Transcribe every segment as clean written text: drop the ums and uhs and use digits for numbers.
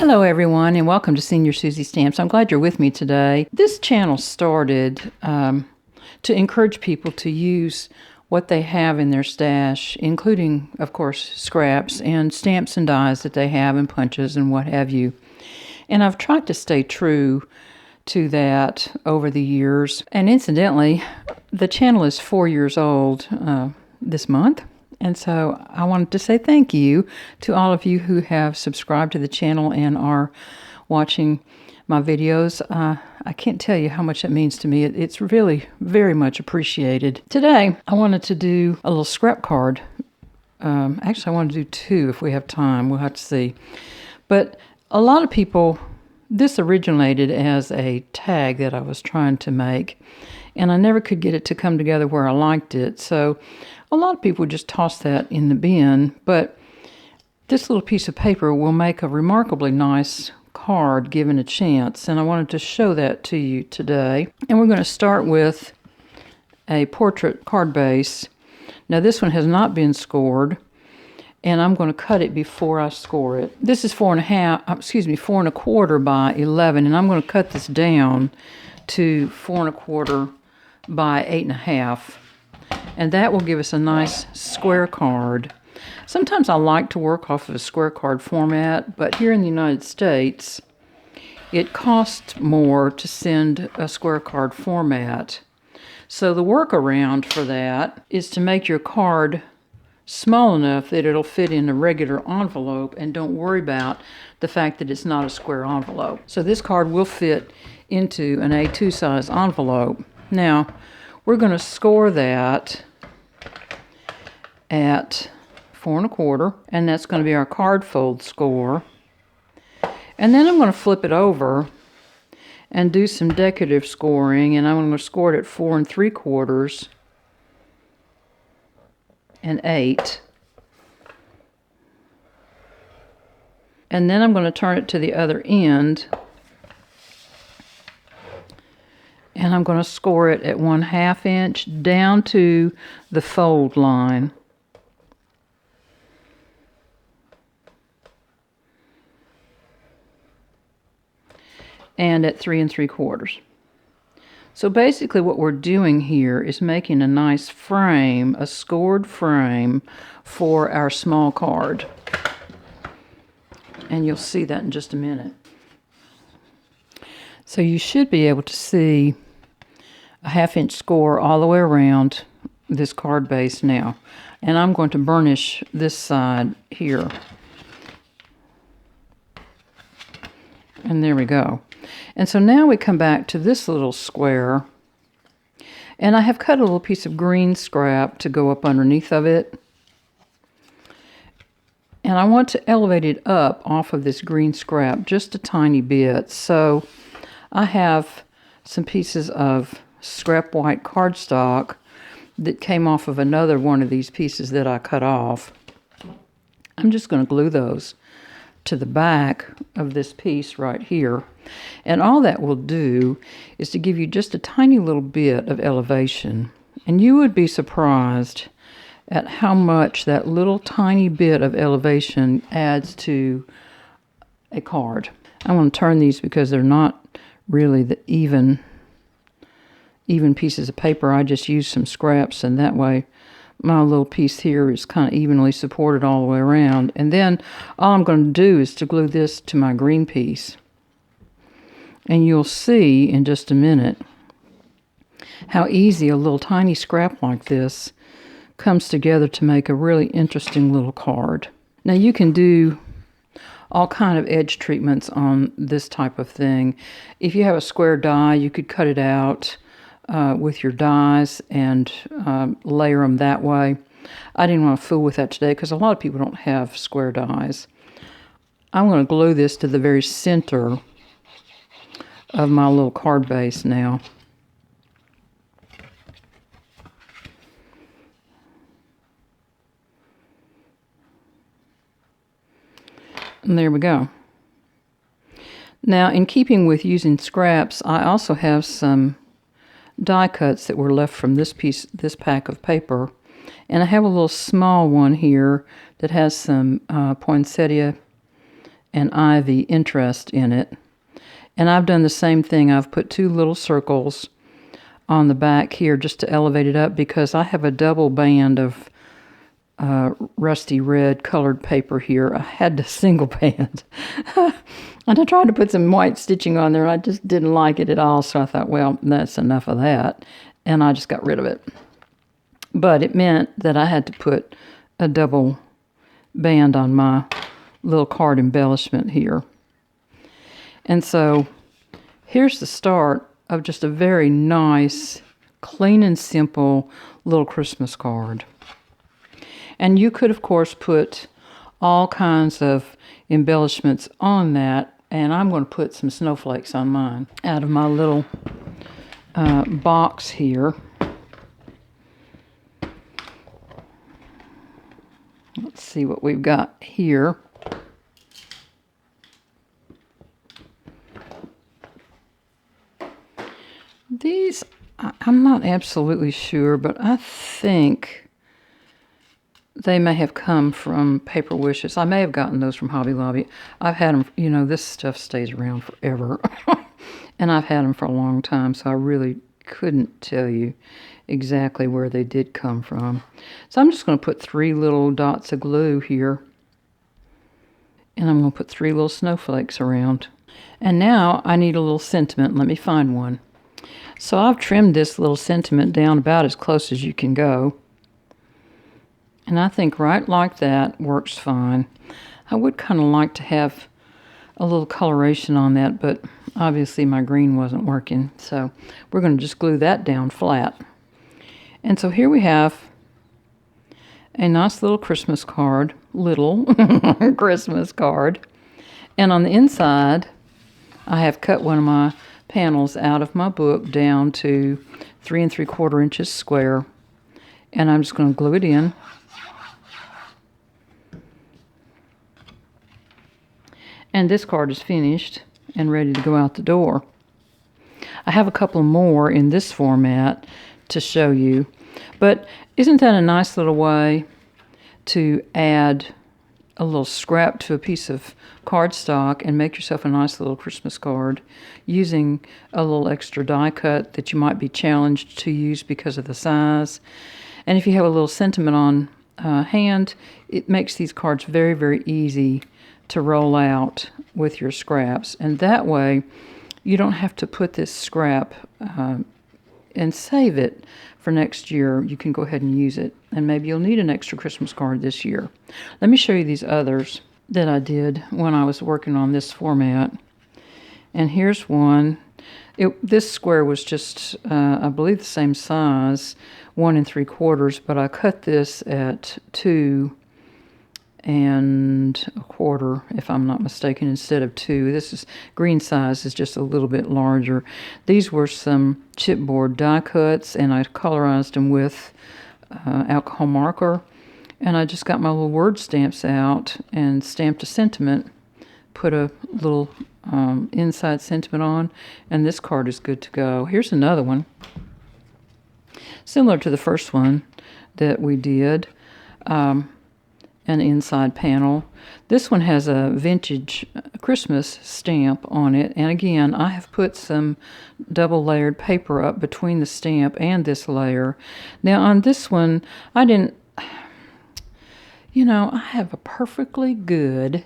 Hello everyone and welcome to Senior Susie Stamps. I'm glad you're with me today. This channel started to encourage people to use what they have in their stash, including, of course, scraps and stamps and dies that they have and punches and what have you. And I've tried to stay true to that over the years. And incidentally, the channel is 4 years old this month. And so I wanted to say thank you to all of you who have subscribed to the channel and are watching my videos. I can't tell you how much that means to me. It's really very much appreciated. Today, I wanted to do a little scrap card. Actually, I want to do two if we have time. We'll have to see. But a lot of people, this originated as a tag that I was trying to make. And I never could get it to come together where I liked it. So a lot of people just toss that in the bin, but this little piece of paper will make a remarkably nice card given a chance, and I wanted to show that to you today. And we're going to start with a portrait card base. Now this one has not been scored, and I'm going to cut it before I score it. This is 4.25 by 11, and I'm going to cut this down to 4.25 by 8.5. And that will give us a nice square card. Sometimes I like to work off of a square card format, but here in the United States, it costs more to send a square card format. So the workaround for that is to make your card small enough that it'll fit in a regular envelope and don't worry about the fact that it's not a square envelope. So this card will fit into an A2 size envelope. Now, we're going to score that at 4.25, and that's going to be our card fold score. And then I'm going to flip it over and do some decorative scoring, and I'm going to score it at 4.75 and 8. And then I'm going to turn it to the other end, and I'm going to score it at 1/2 inch down to the fold line. And at 3.75. So basically what we're doing here is making a nice frame, a scored frame for our small card. And you'll see that in just a minute. So you should be able to see a 1/2 inch score all the way around this card base now. And I'm going to burnish this side here. And there we go. And so now we come back to this little square, and I have cut a little piece of green scrap to go up underneath of it. And I want to elevate it up off of this green scrap just a tiny bit. So I have some pieces of scrap white cardstock that came off of another one of these pieces that I cut off. I'm just going to glue those to the back of this piece right here. And all that will do is to give you just a tiny little bit of elevation. And you would be surprised at how much that little tiny bit of elevation adds to a card. I want to turn these because they're not really the even pieces of paper. I just used some scraps, and that way my little piece here is kind of evenly supported all the way around. And then all I'm going to do is to glue this to my green piece. And you'll see in just a minute how easy a little tiny scrap like this comes together to make a really interesting little card. Now you can do all kind of edge treatments on this type of thing. If you have a square die, you could cut it out with your dies and layer them that way. I didn't want to fool with that today because a lot of people don't have square dies. I'm going to glue this to the very center of my little card base now. And there we go. Now, in keeping with using scraps, I also have some die cuts that were left from this pack of paper. And I have a little small one here that has some poinsettia and ivy interest in it. And I've done the same thing. I've put 2 little circles on the back here just to elevate it up because I have a double band of rusty red colored paper here. I had the single band. And I tried to put some white stitching on there, and I just didn't like it at all. So I thought, well, that's enough of that. And I just got rid of it. But it meant that I had to put a double band on my little card embellishment here. And so here's the start of just a very nice, clean and simple little Christmas card. And you could, of course, put all kinds of embellishments on that. And I'm going to put some snowflakes on mine out of my little box here. Let's see what we've got here. These, I'm not absolutely sure, but I think they may have come from Paper Wishes. I may have gotten those from Hobby Lobby. I've had them, you know, this stuff stays around forever. And I've had them for a long time, so I really couldn't tell you exactly where they did come from. So I'm just going to put 3 little dots of glue here. And I'm going to put 3 little snowflakes around. And now I need a little sentiment. Let me find one. So I've trimmed this little sentiment down about as close as you can go. And I think right like that works fine. I would kind of like to have a little coloration on that, but obviously my green wasn't working. So we're going to just glue that down flat. And so here we have a nice little Christmas card. Little Christmas card. And on the inside, I have cut one of my panels out of my book down to 3 3/4 inches square. And I'm just going to glue it in. And this card is finished and ready to go out the door. I have a couple more in this format to show you. But isn't that a nice little way to add a little scrap to a piece of cardstock and make yourself a nice little Christmas card using a little extra die cut that you might be challenged to use because of the size. And if you have a little sentiment on hand, it makes these cards very, very easy to roll out with your scraps. And that way, you don't have to put this scrap and save it for next year. You can go ahead and use it. And maybe you'll need an extra Christmas card this year. Let me show you these others that I did when I was working on this format. And here's one. This square was just, I believe, the same size, 1 3/4, but I cut this at 2 1/4, if I'm not mistaken, instead of 2. This is green size is just a little bit larger. These were some chipboard die cuts, and I colorized them with alcohol marker. And I just got my little word stamps out and stamped a sentiment, put a little inside sentiment on, and this card is good to go. Here's another one, similar to the first one that we did. An inside panel. This one has a vintage Christmas stamp on it, and again I have put some double layered paper up between the stamp and this layer. Now on this one I didn't, you know, I have a perfectly good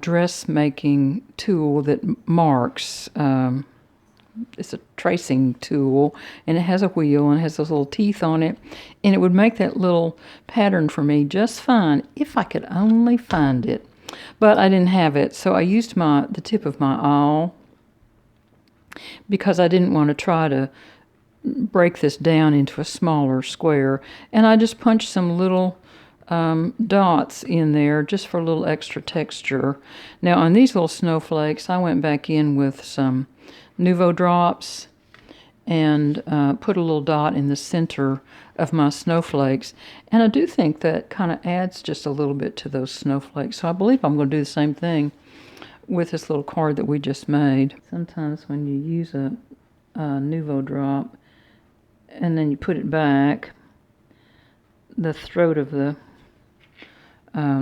dressmaking tool that marks. It's a tracing tool, and it has a wheel and it has those little teeth on it, and it would make that little pattern for me just fine if I could only find it. But I didn't have it, so I used the tip of my awl because I didn't want to try to break this down into a smaller square, and I just punched some little dots in there just for a little extra texture. Now on these little snowflakes, I went back in with some Nouveau drops and put a little dot in the center of my snowflakes. And I do think that kind of adds just a little bit to those snowflakes. So I believe I'm going to do the same thing with this little card that we just made. Sometimes when you use a Nouveau drop and then you put it back, the throat of the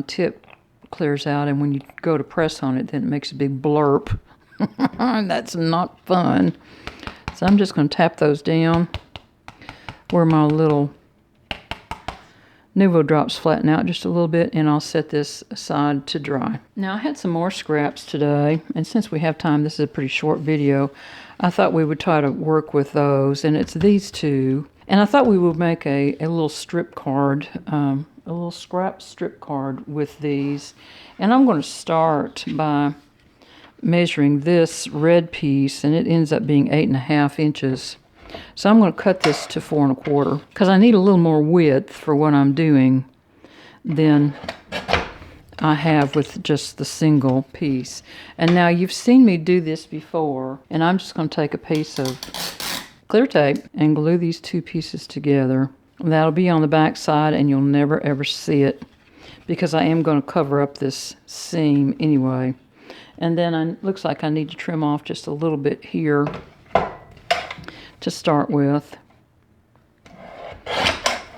tip clears out, and when you go to press on it, then it makes a big blurp. That's not fun. So I'm just going to tap those down where my little Nuvo drops flatten out just a little bit, and I'll set this aside to dry. Now I had some more scraps today, and since we have time, this is a pretty short video, I thought we would try to work with those, and it's these two. And I thought we would make a little strip card, a little scrap strip card with these. And I'm going to start by measuring this red piece, and it ends up being 8.5 inches. So I'm going to cut this to 4 1/4 because I need a little more width for what I'm doing than I have with just the single piece. And now you've seen me do this before, and I'm just going to take a piece of clear tape and glue these two pieces together. That'll be on the back side, and you'll never ever see it because I am going to cover up this seam anyway. And then it looks like I need to trim off just a little bit here to start with,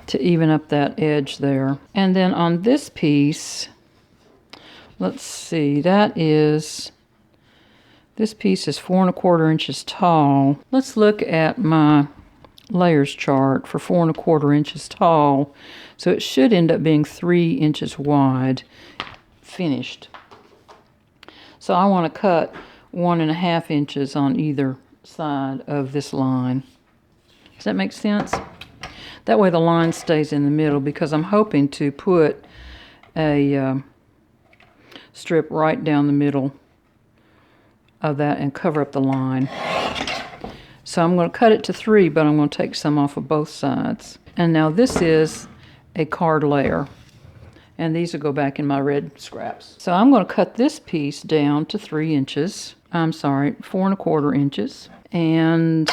to even up that edge there. And then on this piece, let's see, this piece is 4 1/4 inches tall. Let's look at my layers chart for 4 1/4 inches tall. So it should end up being 3 inches wide, finished. So I want to cut 1.5 inches on either side of this line. Does that make sense? That way the line stays in the middle, because I'm hoping to put a strip right down the middle of that and cover up the line. So I'm going to cut it to 3, but I'm going to take some off of both sides. And now this is a card layer, and these will go back in my red scraps. So I'm going to cut this piece down to 3 inches. I'm sorry, 4 1/4 inches. And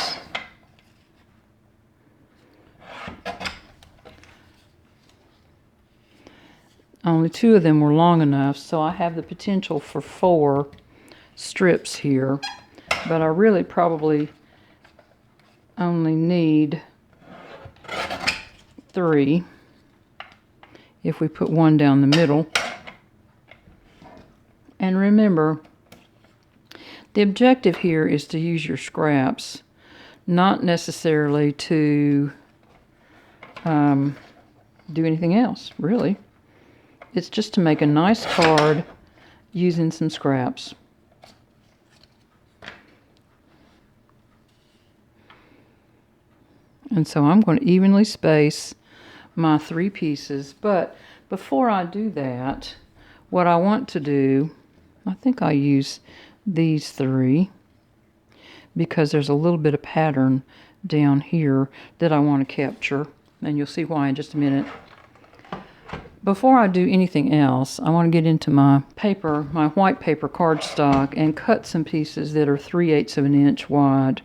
only 2 of them were long enough, so I have the potential for 4 strips here. But I really probably only need 3 if we put 1 down the middle. And remember, the objective here is to use your scraps, not necessarily to do anything else, really. It's just to make a nice card using some scraps. And so I'm going to evenly space my 3 pieces. But before I do that, what I want to do, I think I use these 3 because there's a little bit of pattern down here that I want to capture, and you'll see why in just a minute. Before I do anything else, I want to get into my paper, my white paper cardstock, and cut some pieces that are 3/8 of an inch wide.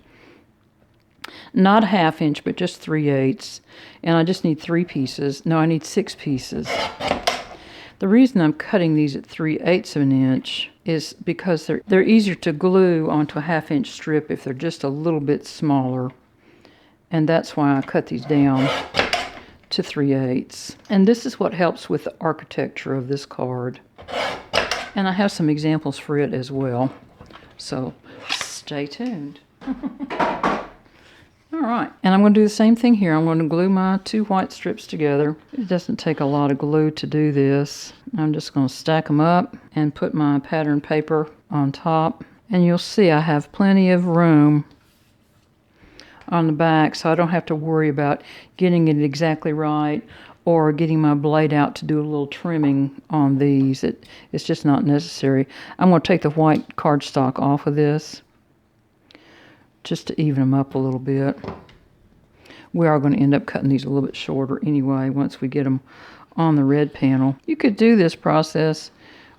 Not a 1/2 inch, but just 3/8. And I just need 3 pieces. No, I need 6 pieces. The reason I'm cutting these at 3/8 of an inch is because they're easier to glue onto a 1/2 inch strip if they're just a little bit smaller. And that's why I cut these down to 3/8. And this is what helps with the architecture of this card. And I have some examples for it as well. So stay tuned. All right, and I'm going to do the same thing here. I'm going to glue my 2 white strips together. It doesn't take a lot of glue to do this. I'm just going to stack them up and put my pattern paper on top. And you'll see I have plenty of room on the back, so I don't have to worry about getting it exactly right or getting my blade out to do a little trimming on these. It's just not necessary. I'm going to take the white cardstock off of this just to even them up a little bit. We are going to end up cutting these a little bit shorter anyway once we get them on the red panel. You could do this process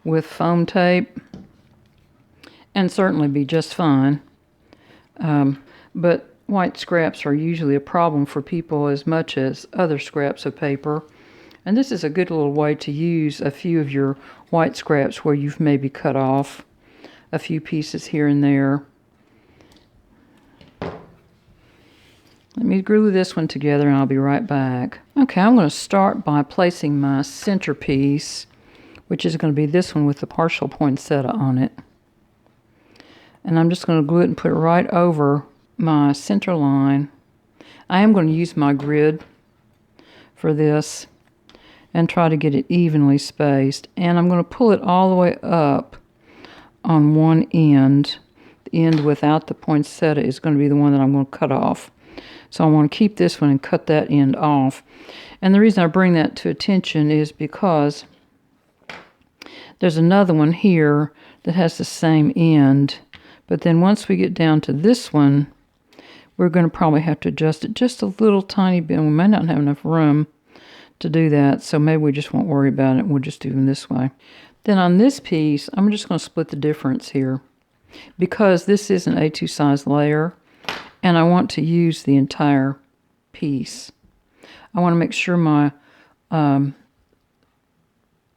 with foam tape and certainly be just fine. But white scraps are usually a problem for people as much as other scraps of paper. And this is a good little way to use a few of your white scraps where you've maybe cut off a few pieces here and there. Let me glue this one together and I'll be right back. Okay, I'm going to start by placing my centerpiece which is going to be this one with the partial poinsettia on it. And I'm just going to glue it and put it right over my center line. I am going to use my grid for this and try to get it evenly spaced. And I'm going to pull it all the way up on one end. The end without the poinsettia is going to be the one that I'm going to cut off. So I want to keep this one and cut that end off. And the reason I bring that to attention is because there's another one here that has the same end. But then once we get down to this one, we're going to probably have to adjust it just a little tiny bit. We may not have enough room to do that, so maybe we just won't worry about it. We'll just do them this way. Then on this piece, I'm just going to split the difference here. Because this is an A2 size layer, and I want to use the entire piece. I want to make sure my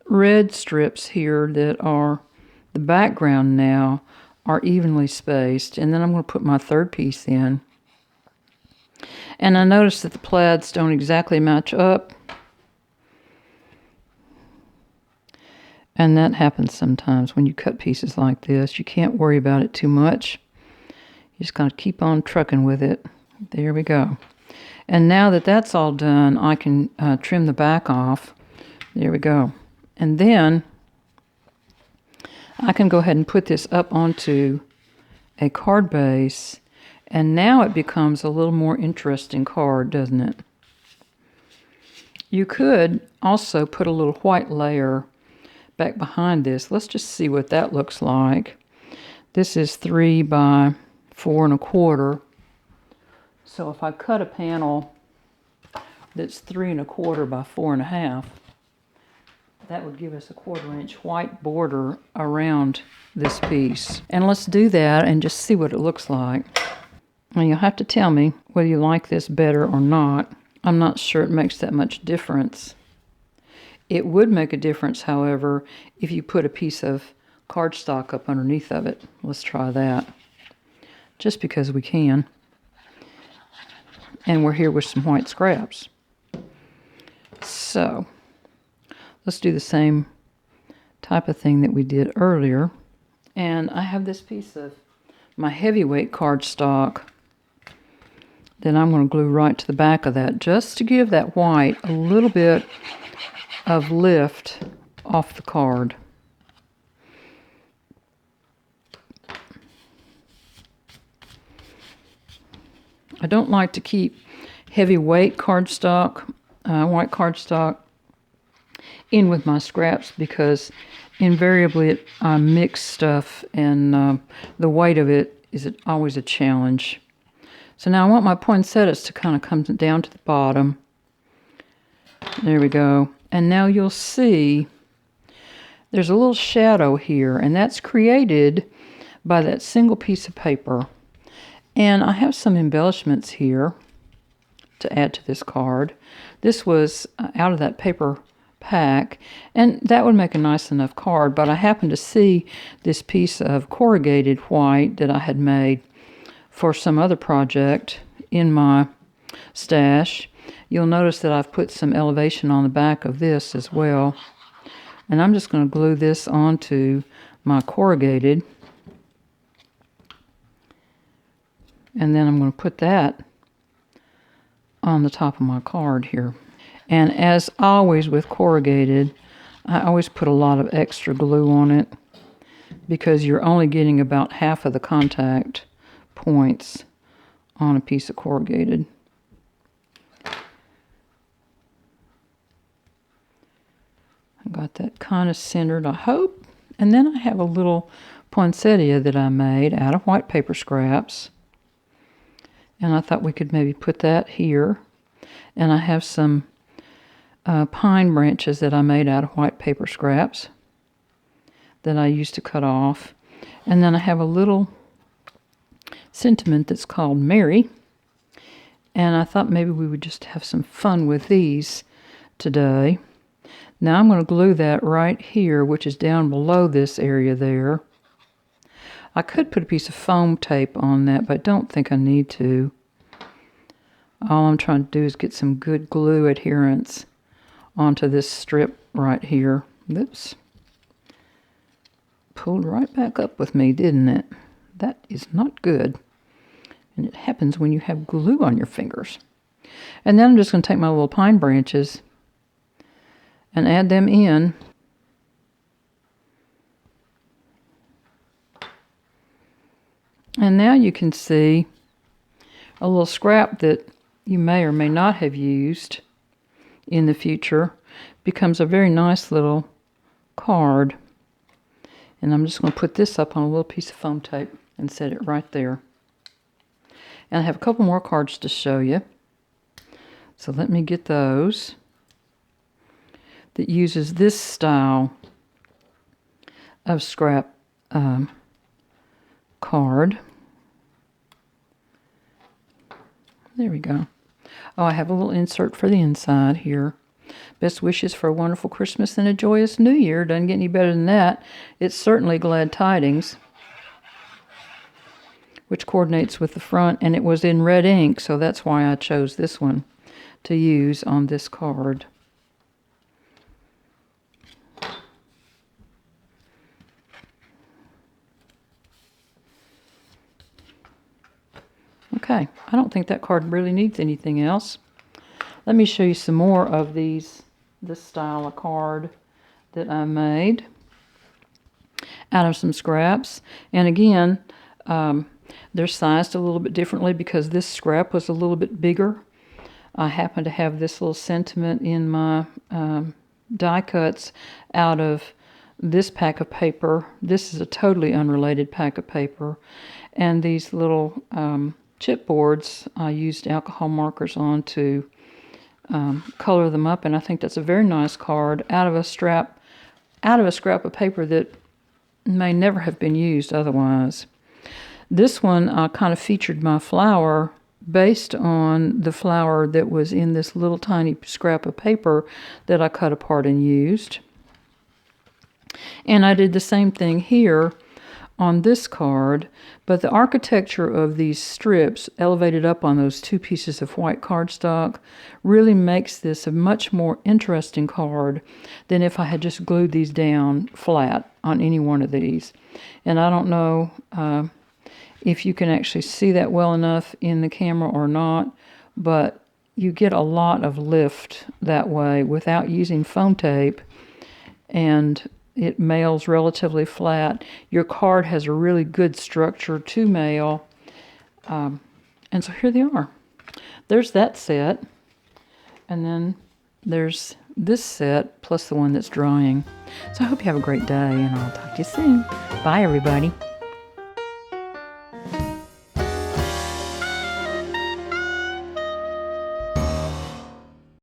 red strips here that are the background now are evenly spaced. And then I'm going to put my third piece in. And I notice that the plaids don't exactly match up. And that happens sometimes when you cut pieces like this. You can't worry about it too much. You just got to keep on trucking with it. There we go. And now that that's all done, I can trim the back off. There we go. And then I can go ahead and put this up onto a card base. And now it becomes a little more interesting card, doesn't it? You could also put a little white layer back behind this. Let's just see what that looks like. This is 3 by 4 1/4. So if I cut a panel that's 3 1/4 by 4 1/2, that would give us a 1/4 inch white border around this piece. And let's do that and just see what it looks like. And you'll have to tell me whether you like this better or not. I'm not sure it makes that much difference. It would make a difference, however, if you put a piece of cardstock up underneath of it. Let's try that. Just because we can. And we're here with some white scraps. So, let's do the same type of thing that we did earlier. And I have this piece of my heavyweight cardstock that I'm going to glue right to the back of that, just to give that white a little bit of lift off the card. I don't like to keep heavyweight cardstock, white cardstock, in with my scraps because invariably I mix stuff and the weight of it is always a challenge. So now I want my poinsettias to kind of come down to the bottom. There we go. And now you'll see there's a little shadow here, and that's created by that single piece of paper. And I have some embellishments here to add to this card. This was out of that paper pack, and that would make a nice enough card, but I happened to see this piece of corrugated white that I had made for some other project in my stash. You'll notice that I've put some elevation on the back of this as well. And I'm just going to glue this onto my corrugated. And then I'm going to put that on the top of my card here. And as always with corrugated, I always put a lot of extra glue on it because you're only getting about half of the contact points on a piece of corrugated. I got that kind of centered, I hope. And then I have a little poinsettia that I made out of white paper scraps. And I thought we could maybe put that here. And I have some pine branches that I made out of white paper scraps that I used to cut off. And then I have a little sentiment that's called Mary. And I thought maybe we would just have some fun with these today. Now I'm going to glue that right here, which is down below this area there. I could put a piece of foam tape on that, but I don't think I need to. All I'm trying to do is get some good glue adherence onto this strip right here. Oops. pulled right back up with me, didn't it? That is not good. And it happens when you have glue on your fingers. And then I'm just going to take my little pine branches and add them in. And now you can see a little scrap that you may or may not have used in the future becomes a very nice little card. And I'm just going to put this up on a little piece of foam tape and set it right there. And I have a couple more cards to show you. So let me get those. That uses this style of scrap card. There we go. Oh, I have a little insert for the inside here. Best wishes for a wonderful Christmas and a joyous New Year. Doesn't get any better than that. It's certainly glad tidings, which coordinates with the front, and it was in red ink, so that's why I chose this one to use on this card. Okay, I don't think that card really needs anything else. Let me show you some more of this style of card that I made out of some scraps. And again, they're sized a little bit differently because this scrap was a little bit bigger. I happen to have this little sentiment in my die cuts out of this pack of paper. This is a totally unrelated pack of paper. And these little chipboards, I used alcohol markers on to color them up, and I think that's a very nice card out of a scrap of paper that may never have been used otherwise. This one, I kind of featured my flower based on the flower that was in this little tiny scrap of paper that I cut apart and used. And I did the same thing here on this card, but the architecture of these strips elevated up on those two pieces of white cardstock really makes this a much more interesting card than if I had just glued these down flat on any one of these. And I don't know if you can actually see that well enough in the camera or not, but you get a lot of lift that way without using foam tape, and it mails relatively flat. Your card has a really good structure to mail. And so here they are. There's that set. And then there's this set plus the one that's drying. So I hope you have a great day, and I'll talk to you soon. Bye, everybody.